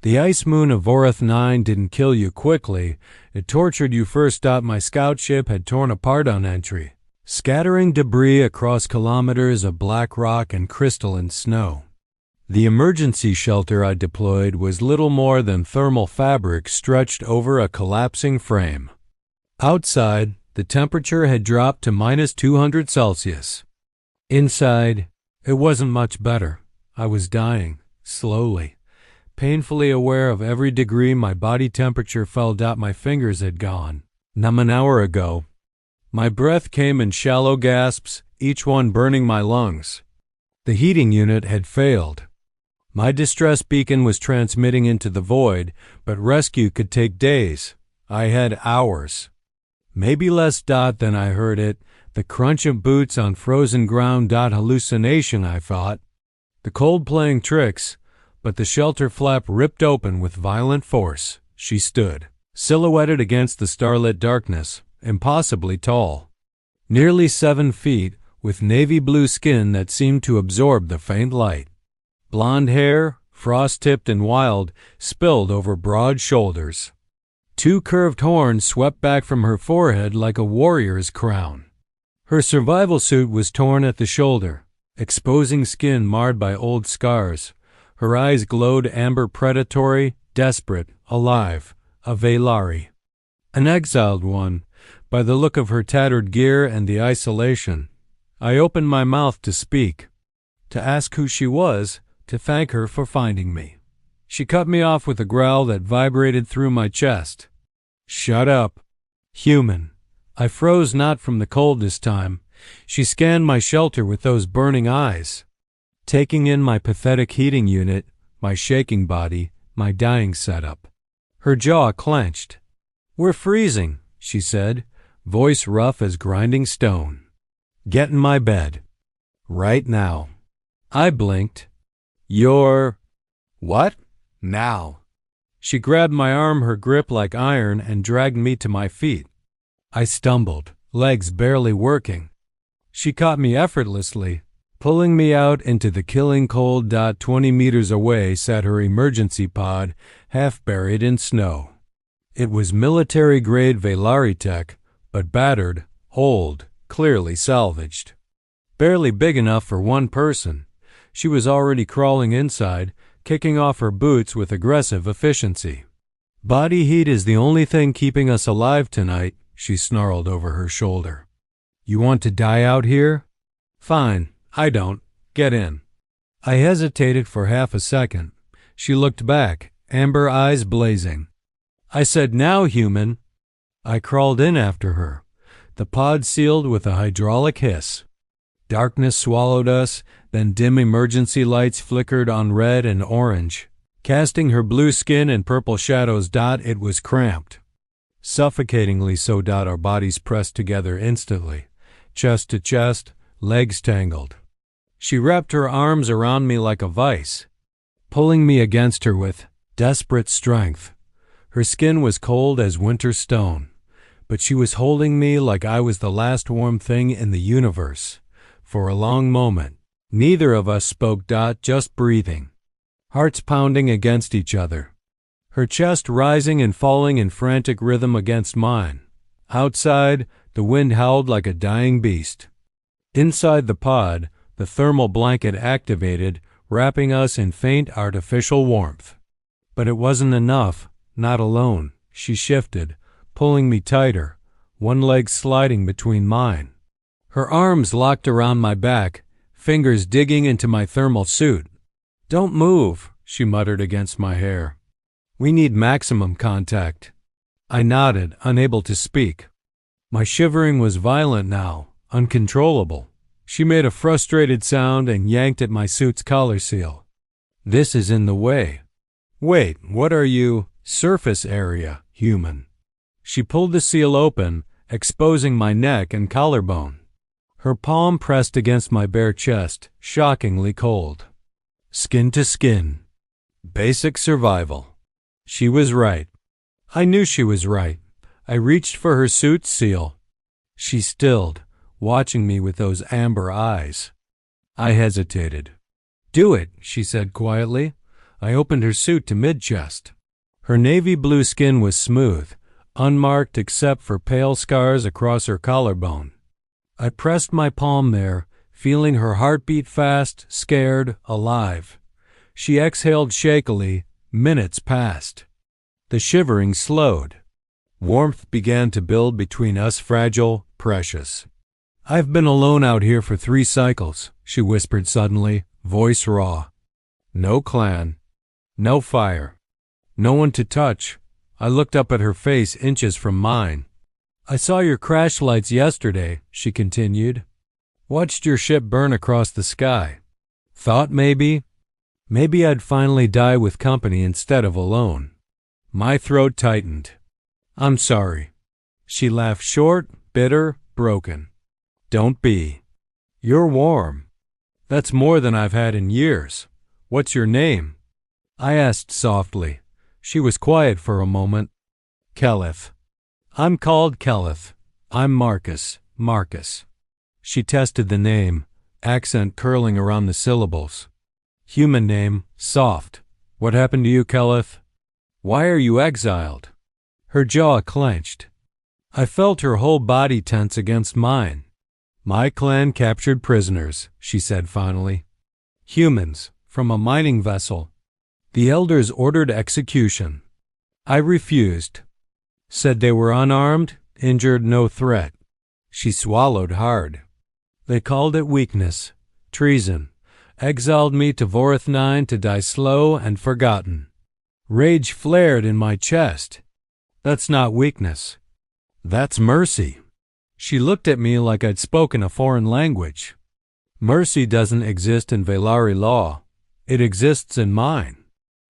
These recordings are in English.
The ice moon of Vorath 9 didn't kill you quickly. It tortured you first. My scout ship had torn apart on entry, scattering debris across kilometers of black rock and crystalline snow. The emergency shelter I deployed was little more than thermal fabric stretched over a collapsing frame. Outside, the temperature had dropped to -200 Celsius. Inside, it wasn't much better. I was dying, slowly, painfully aware of every degree my body temperature fell. My fingers had gone numb an hour ago. My breath came in shallow gasps, each one burning my lungs. The heating unit had failed. My distress beacon was transmitting into the void, but rescue could take days. I had hours. Maybe less. Then I heard it, the crunch of boots on frozen ground. Hallucination, I thought. The cold playing tricks, but the shelter flap ripped open with violent force. She stood, silhouetted against the starlit darkness, impossibly tall. Nearly 7 feet, with navy blue skin that seemed to absorb the faint light. Blonde hair, frost-tipped and wild, spilled over broad shoulders. 2 curved horns swept back from her forehead like a warrior's crown. Her survival suit was torn at the shoulder, exposing skin marred by old scars. Her eyes glowed amber, predatory, desperate, alive, a Velari. An exiled one, by the look of her tattered gear and the isolation. I opened my mouth to speak, to ask who she was, to thank her for finding me. She cut me off with a growl that vibrated through my chest. Shut up. Human. I froze, not from the cold this time. She scanned my shelter with those burning eyes, taking in my pathetic heating unit, my shaking body, my dying setup. Her jaw clenched. We're freezing, she said, voice rough as grinding stone. Get in my bed. Right now. I blinked. You're... What? Now. She grabbed my arm, her grip like iron, and dragged me to my feet. I stumbled, legs barely working. She caught me effortlessly, pulling me out into the killing cold. 20 meters away sat her emergency pod, half buried in snow. It was military-grade Velari tech, but battered, old, clearly salvaged. Barely big enough for one person. She was already crawling inside, kicking off her boots with aggressive efficiency. Body heat is the only thing keeping us alive tonight, she snarled over her shoulder. You want to die out here? Fine, I don't. Get in. I hesitated for half a second. She looked back, amber eyes blazing. I said, now, human. I crawled in after her. The pod sealed with a hydraulic hiss. Darkness swallowed us, then dim emergency lights flickered on red and orange, casting her blue skin in purple shadows. It was cramped. Suffocatingly so. Our bodies pressed together instantly, chest to chest, legs tangled. She wrapped her arms around me like a vice, pulling me against her with desperate strength. Her skin was cold as winter stone, but she was holding me like I was the last warm thing in the universe. For a long moment, neither of us spoke. Just breathing, hearts pounding against each other. Her chest rising and falling in frantic rhythm against mine. Outside, the wind howled like a dying beast. Inside the pod, the thermal blanket activated, wrapping us in faint artificial warmth. But it wasn't enough, not alone. She shifted, pulling me tighter, one leg sliding between mine. Her arms locked around my back, fingers digging into my thermal suit. Don't move, she muttered against my hair. We need maximum contact. I nodded, unable to speak. My shivering was violent now, uncontrollable. She made a frustrated sound and yanked at my suit's collar seal. This is in the way. Wait, what are you? Surface area, human. She pulled the seal open, exposing my neck and collarbone. Her palm pressed against my bare chest, shockingly cold. Skin to skin. Basic survival. She was right. I knew she was right. I reached for her suit's seal. She stilled, watching me with those amber eyes. I hesitated. Do it, she said quietly. I opened her suit to mid-chest. Her navy blue skin was smooth, unmarked except for pale scars across her collarbone. I pressed my palm there, feeling her heartbeat fast, scared, alive. She exhaled shakily. Minutes passed. The shivering slowed. Warmth began to build between us, fragile, precious. "I've been alone out here for 3 cycles," she whispered suddenly, voice raw. "No clan. No fire. No one to touch." I looked up at her face inches from mine. "I saw your crash lights yesterday," she continued. "Watched your ship burn across the sky. Thought maybe I'd finally die with company instead of alone." My throat tightened. "I'm sorry." She laughed, short, bitter, broken. "Don't be. You're warm. That's more than I've had in years. What's your name?" I asked softly. She was quiet for a moment. "Keleth." "I'm called Keleth. I'm Marcus. Marcus." She tested the name, accent curling around the syllables. "Human name, soft. What happened to you, Keleth? Why are you exiled?" Her jaw clenched. I felt her whole body tense against mine. "My clan captured prisoners," she said finally. "Humans, from a mining vessel. The elders ordered execution. I refused. Said they were unarmed, injured, no threat." She swallowed hard. "They called it weakness, treason. Exiled me to Vorith 9 to die slow and forgotten." Rage flared in my chest. "That's not weakness. That's mercy." She looked at me like I'd spoken a foreign language. "Mercy doesn't exist in Velari law. It exists in mine."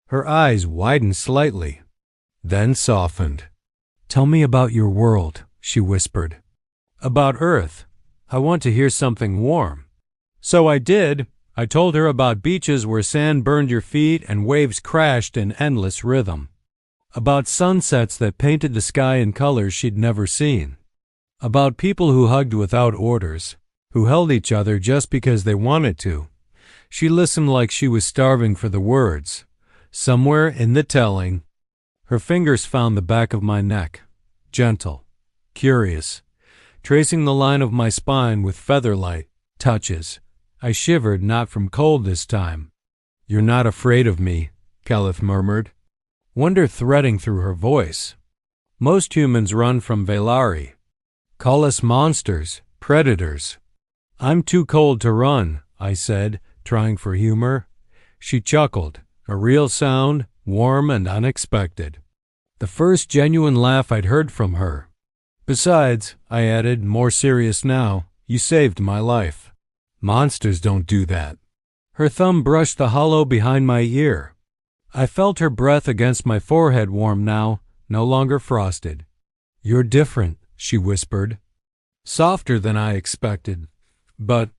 Her eyes widened slightly, then softened. "Tell me about your world," she whispered. "About Earth. I want to hear something warm." So I did. I told her about beaches where sand burned your feet and waves crashed in endless rhythm. About sunsets that painted the sky in colors she'd never seen. About people who hugged without orders, who held each other just because they wanted to. She listened like she was starving for the words. Somewhere in the telling, her fingers found the back of my neck, gentle, curious, tracing the line of my spine with feather-light touches. I shivered, not from cold this time. "You're not afraid of me," Keleth murmured, wonder threading through her voice. "Most humans run from Velari. Call us monsters, predators." "I'm too cold to run," I said, trying for humor. She chuckled, a real sound, warm and unexpected. The first genuine laugh I'd heard from her. "Besides," I added, more serious now, "you saved my life. Monsters don't do that." Her thumb brushed the hollow behind my ear. I felt her breath against my forehead, warm now, no longer frosted. "You're different," she whispered. Softer than I expected, but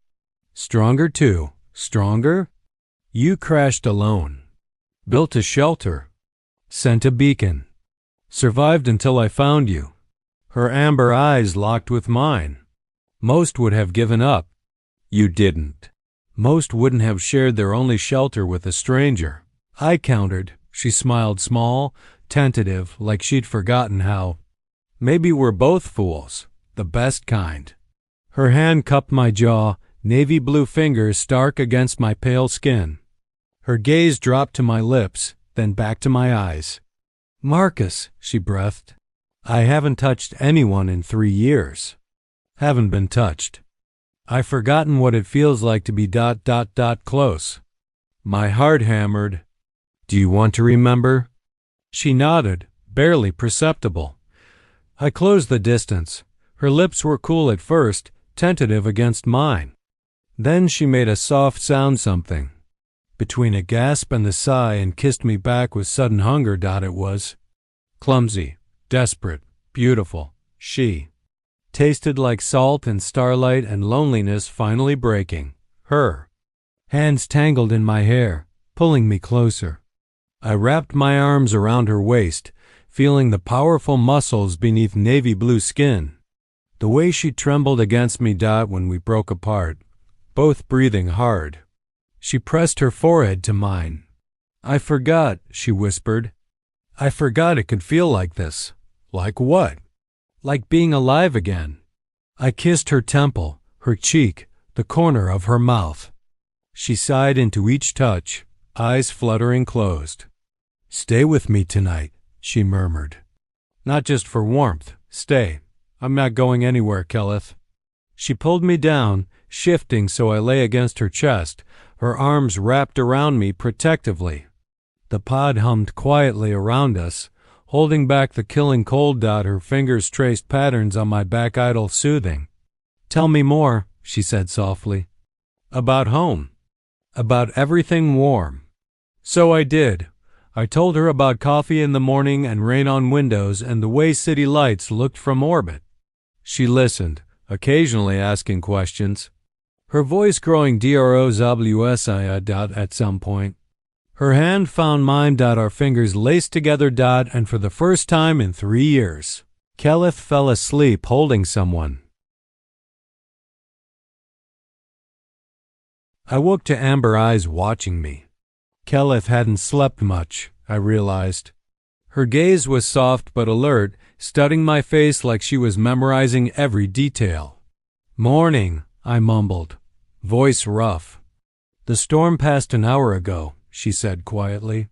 stronger too. Stronger? "You crashed alone. Built a shelter. Sent a beacon. Survived until I found you." Her amber eyes locked with mine. "Most would have given up. You didn't. Most wouldn't have shared their only shelter with a stranger." I countered. She smiled, small, tentative, like she'd forgotten how. "Maybe we're both fools, the best kind." Her hand cupped my jaw, navy blue fingers stark against my pale skin. Her gaze dropped to my lips, then back to my eyes. "Marcus," she breathed. "I haven't touched anyone in 3 years. Haven't been touched. I've forgotten what it feels like to be ... close." My heart hammered. "Do you want to remember?" She nodded, barely perceptible. I closed the distance. Her lips were cool at first, tentative against mine. Then she made a soft sound, something between a gasp and the sigh, and kissed me back with sudden hunger. It was clumsy, desperate, beautiful. She tasted like salt and starlight and loneliness finally breaking. Her hands tangled in my hair, pulling me closer. I wrapped my arms around her waist, feeling the powerful muscles beneath navy blue skin. The way she trembled against me. When we broke apart, both breathing hard. She pressed her forehead to mine. I forgot, she whispered. I forgot it could feel like this. Like what? Like being alive again. I kissed her temple, her cheek, the corner of her mouth. She sighed into each touch, eyes fluttering closed. Stay with me tonight, she murmured. Not just for warmth. Stay. I'm not going anywhere, Kelleth. She pulled me down, shifting so I lay against her chest, her arms wrapped around me protectively. The pod hummed quietly around us, holding back the killing cold. Her fingers traced patterns on my back, idle soothing. Tell me more, she said softly. About home. About everything warm. So I did. I told her about coffee in the morning and rain on windows and the way city lights looked from orbit. She listened, occasionally asking questions, her voice growing drowsi at some point. Her hand found mine. Our fingers laced together. And for the first time in 3 years, Kelleth fell asleep holding someone. I woke to amber eyes watching me. Kelleth hadn't slept much, I realized. Her gaze was soft but alert, studying my face like she was memorizing every detail. Morning, I mumbled, voice rough. The storm passed an hour ago, she said quietly.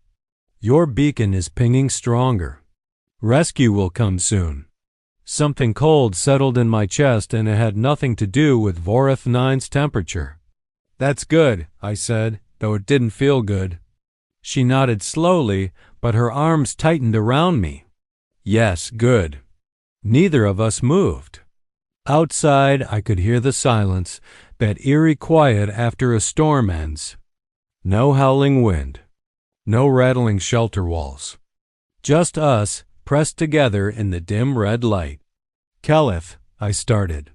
Your beacon is pinging stronger. Rescue will come soon. Something cold settled in my chest, and it had nothing to do with Vorath 9's temperature. That's good, I said, though it didn't feel good. She nodded slowly, but her arms tightened around me. Yes, good. Neither of us moved. Outside, I could hear the silence, that eerie quiet after a storm ends. No howling wind. No rattling shelter walls. Just us, pressed together in the dim red light. Kelleth, I started.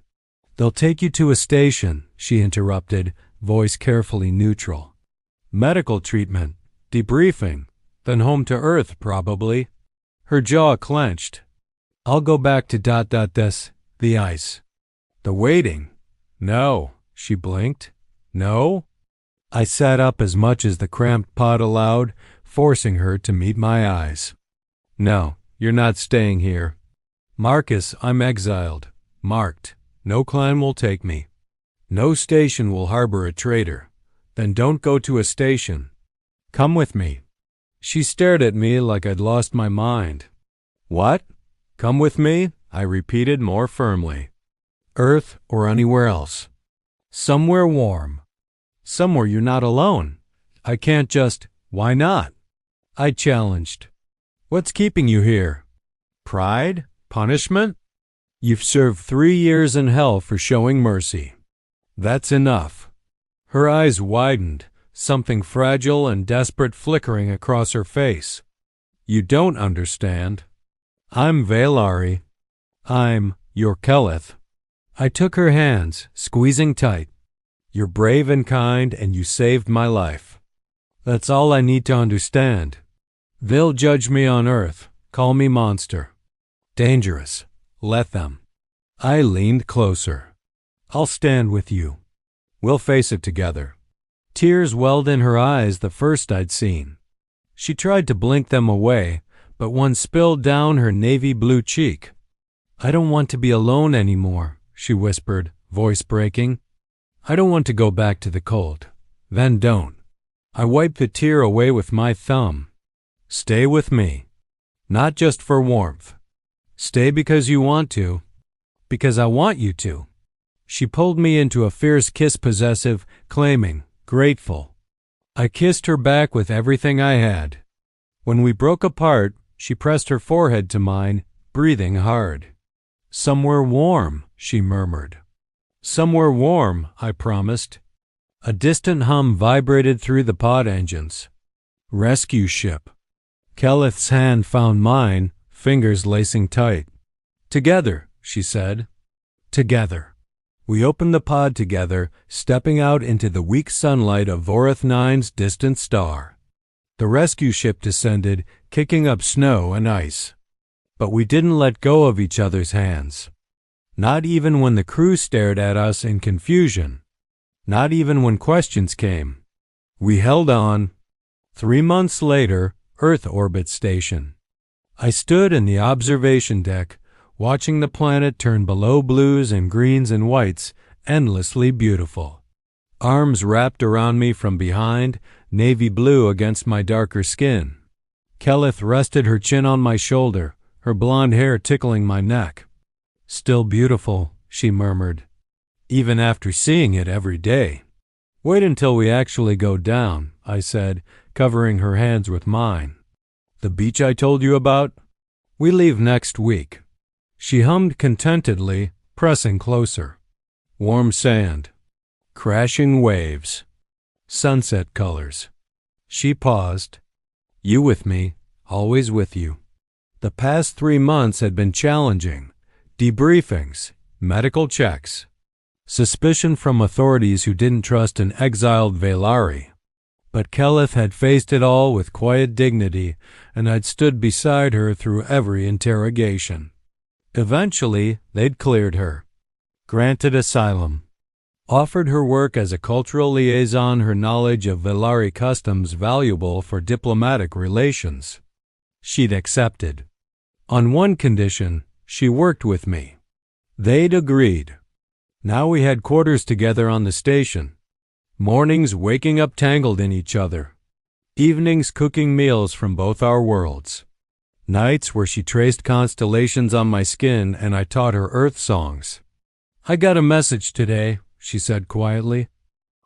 They'll take you to a station, she interrupted, voice carefully neutral. Medical treatment, debriefing, then home to Earth, probably. Her jaw clenched. I'll go back to the ice. The waiting. No, she blinked. No? I sat up as much as the cramped pod allowed, forcing her to meet my eyes. No, you're not staying here. Marcus, I'm exiled. Marked. No clan will take me. No station will harbor a traitor. Then don't go to a station. Come with me. She stared at me like I'd lost my mind. What? Come with me? I repeated more firmly. Earth or anywhere else. Somewhere warm. Somewhere you're not alone. I can't just, why not? I challenged. What's keeping you here? Pride? Punishment? You've served 3 years in hell for showing mercy. That's enough. Her eyes widened, something fragile and desperate flickering across her face. You don't understand. I'm Valari. I'm your Kelleth. I took her hands, squeezing tight. You're brave and kind, and you saved my life. That's all I need to understand. They'll judge me on Earth, call me monster. Dangerous. Let them. I leaned closer. I'll stand with you. We'll face it together. Tears welled in her eyes, the first I'd seen. She tried to blink them away, but one spilled down her navy blue cheek. I don't want to be alone anymore, she whispered, voice breaking. I don't want to go back to the cold. Then don't. I wiped the tear away with my thumb. Stay with me. Not just for warmth. Stay because you want to. Because I want you to. She pulled me into a fierce kiss, possessive, claiming, grateful. I kissed her back with everything I had. When we broke apart, she pressed her forehead to mine, breathing hard. Somewhere warm, she murmured. Somewhere warm, I promised. A distant hum vibrated through the pod engines. Rescue ship. Kelleth's hand found mine, fingers lacing tight. Together, she said. Together. We opened the pod together, stepping out into the weak sunlight of Vorath 9's distant star. The rescue ship descended, kicking up snow and ice. But we didn't let go of each other's hands. Not even when the crew stared at us in confusion. Not even when questions came. We held on. 3 months later, Earth Orbit Station. I stood in the observation deck, watching the planet turn below blues and greens and whites, endlessly beautiful. Arms wrapped around me from behind, navy blue against my darker skin. Keleth rested her chin on my shoulder, her blonde hair tickling my neck. "Still beautiful," she murmured, "even after seeing it every day." "Wait until we actually go down," I said, covering her hands with mine. "The beach I told you about? We leave next week." She hummed contentedly, pressing closer. "Warm sand, crashing waves, sunset colors." She paused. "You with me, always with you." The past 3 months had been challenging. Debriefings, medical checks, suspicion from authorities who didn't trust an exiled Velari. But Keleth had faced it all with quiet dignity, and I'd stood beside her through every interrogation. Eventually, they'd cleared her, granted asylum, offered her work as a cultural liaison, her knowledge of Velari customs valuable for diplomatic relations. She'd accepted. On one condition, she worked with me. They'd agreed. Now we had quarters together on the station. Mornings waking up tangled in each other. Evenings cooking meals from both our worlds. Nights where she traced constellations on my skin and I taught her Earth songs. "I got a message today," she said quietly.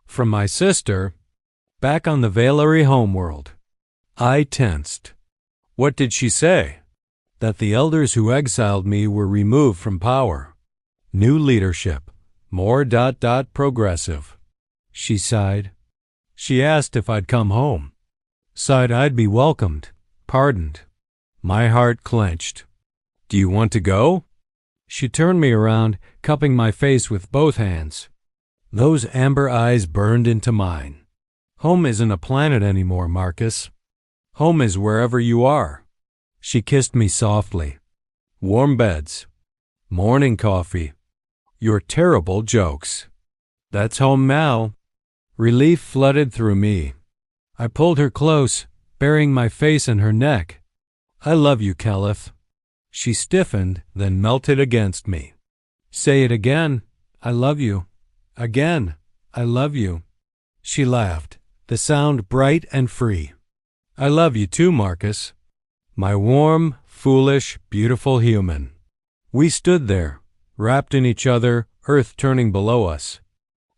"From my sister, back on the Velari homeworld." I tensed. What did she say? That the elders who exiled me were removed from power. New leadership. More progressive. She sighed. She asked if I'd come home. Sighed I'd be welcomed, pardoned. My heart clenched. "Do you want to go?" She turned me around, cupping my face with both hands. Those amber eyes burned into mine. "Home isn't a planet anymore, Marcus. Home is wherever you are." She kissed me softly. "Warm beds. Morning coffee. Your terrible jokes. That's home now." Relief flooded through me. I pulled her close, burying my face in her neck. "I love you, Keleth." She stiffened, then melted against me. "Say it again. I love you. Again. I love you." She laughed, the sound bright and free. "I love you too, Marcus. My warm, foolish, beautiful human." We stood there, wrapped in each other, Earth turning below us.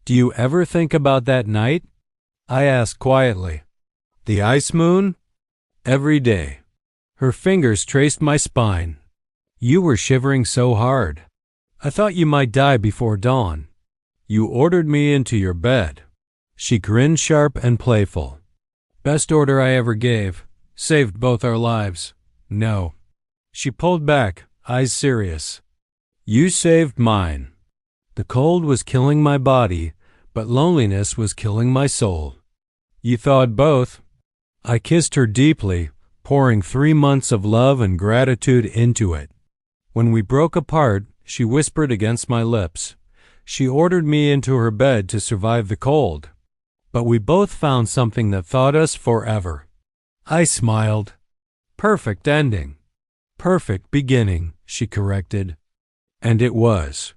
"Do you ever think about that night?" I asked quietly. "The ice moon?" "Every day." Her fingers traced my spine. "You were shivering so hard. I thought you might die before dawn. You ordered me into your bed." She grinned sharp and playful. "Best order I ever gave. Saved both our lives." "No." She pulled back, eyes serious. "You saved mine." The cold was killing my body, but loneliness was killing my soul. "You thawed both." I kissed her deeply, pouring 3 months of love and gratitude into it. When we broke apart, she whispered against my lips. She ordered me into her bed to survive the cold. But we both found something that thawed us forever. I smiled. "Perfect ending." "Perfect beginning," she corrected. And it was.